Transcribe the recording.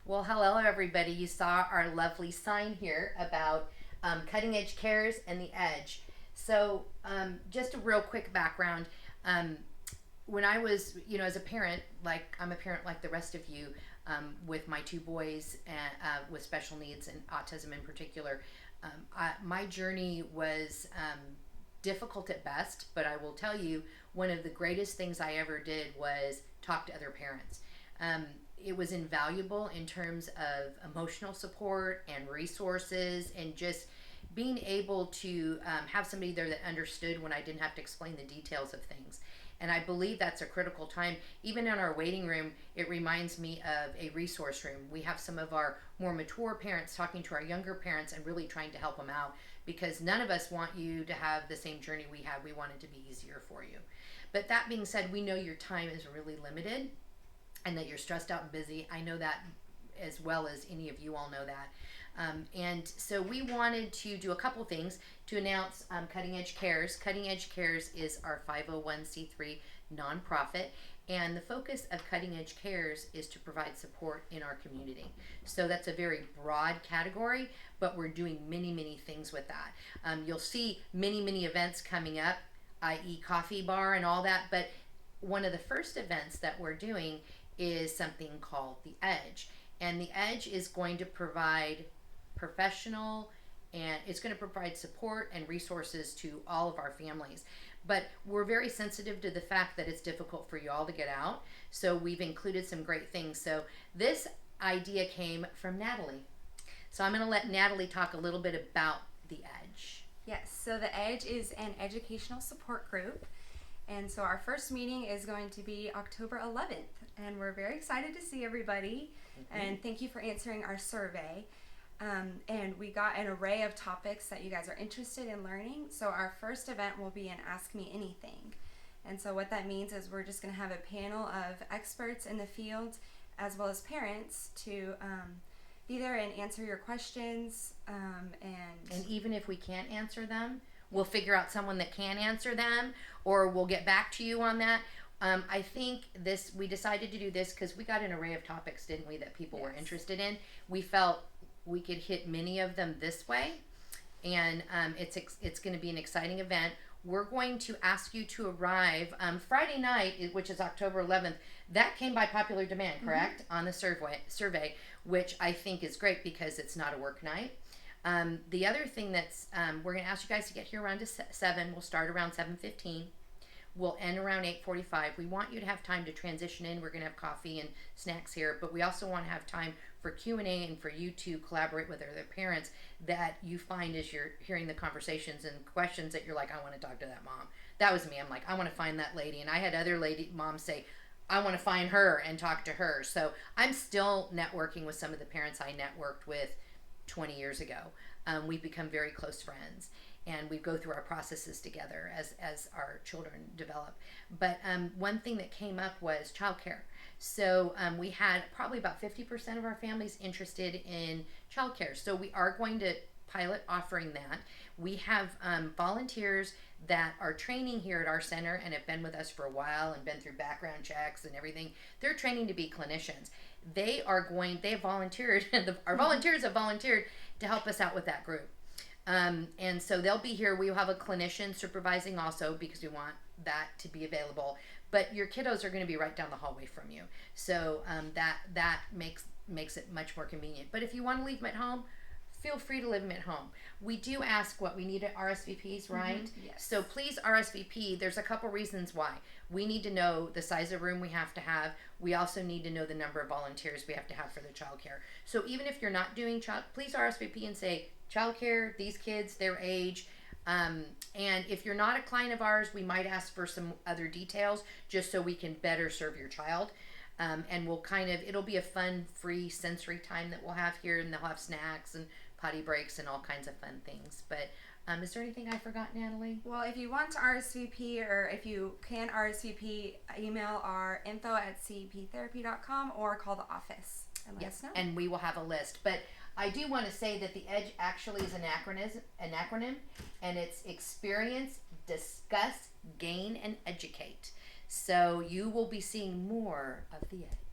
Well, hello, everybody. You saw our lovely sign here about Cutting Edge Cares and the Edge. So, just a real quick background. Um, when I was, as a parent, like I'm a parent like the rest of you, with my two boys with special needs and autism in particular, my journey was difficult at best, but I will tell you, one of the greatest things I ever did was talk to other parents. Um, it was invaluable in terms of emotional support and resources and just being able to have somebody there that understood when I didn't have to explain the details of things. And I believe that's a critical time. Even in our waiting room, it reminds me of a resource room. We have some of our more mature parents talking to our younger parents and really trying to help them out, because none of us want you to have the same journey we have. We want it to be easier for you. But that being said, we know your time is really limited and that you're stressed out and busy. I know that as well as any of you all know that. And so we wanted to do a couple things to announce Cutting Edge Cares. Cutting Edge Cares is our 501c3 nonprofit, and the focus of Cutting Edge Cares is to provide support in our community. So that's a very broad category, but we're doing many, many things with that. You'll see many, many events coming up, i.e. coffee bar and all that, but one of the first events that we're doing is something called The Edge. And The Edge is going to provide professional and it's going to provide support and resources to all of our families. But we're very sensitive to the fact that it's difficult for you all to get out. So we've included some great things. So this idea came from Natalie. So I'm going to let Natalie talk a little bit about The Edge. Yes, so The Edge is an educational support group. And so our first meeting is going to be October 11th. And we're very excited to see everybody. And thank you for answering our survey. And we got an array of topics that you guys are interested in learning. So our first event will be an Ask Me Anything. And so what that means is we're just going to have a panel of experts in the field as well as parents to be there and answer your questions. And even if we can't answer them, we'll figure out someone that can answer them, or we'll get back to you on that. I think we decided to do this because we got an array of topics, didn't we, that people were interested in. We felt we could hit many of them this way, and it's going to be an exciting event. We're going to ask you to arrive Friday night, which is October 11th. That came by popular demand, correct? On the survey, which I think is great because it's not a work night. The other thing that's we're going to ask you guys to get here around 7. We'll start around 7:15. We'll end around 8:45. We want you to have time to transition in. We're going to have coffee and snacks here, but we also want to have time for Q&A and for you to collaborate with other parents that you find as you're hearing the conversations and questions that you're like, I want to talk to that mom. That was me. I'm like, I want to find that lady. And I had other moms say, I want to find her and talk to her. So I'm still networking with some of the parents I networked with 20 years ago. We've become very close friends, and we go through our processes together as our children develop. But one thing that came up was childcare. So we had probably about 50% of our families interested in childcare. So we are going to pilot offering that. We have volunteers that are training here at our center and have been with us for a while and been through background checks and everything. They're training to be clinicians. They have volunteered, our volunteers have volunteered to help us out with that group. And so they'll be here. We'll have a clinician supervising also because we want that to be available. But your kiddos are going to be right down the hallway from you. So that makes it much more convenient. But if you want to leave them at home, feel free to leave them at home. We do ask what we need at RSVPs, right? Yes. So please RSVP. There's a couple reasons why. We need to know the size of room we have to have. We also need to know the number of volunteers we have to have for the childcare. So even if you're not doing please RSVP and say, childcare, these kids, their age. And if you're not a client of ours, we might ask for some other details just so we can better serve your child. And it'll be a fun, free sensory time that we'll have here, and they'll have snacks and potty breaks and all kinds of fun things. But is there anything I forgot, Natalie? Well, if you want to RSVP, or if you can RSVP, email our info@ceptherapy.com or call the office and let us know. And we will have a list. But I do want to say that the EDGE actually is an acronym, and it's experience, discuss, gain, and educate. So you will be seeing more of the EDGE.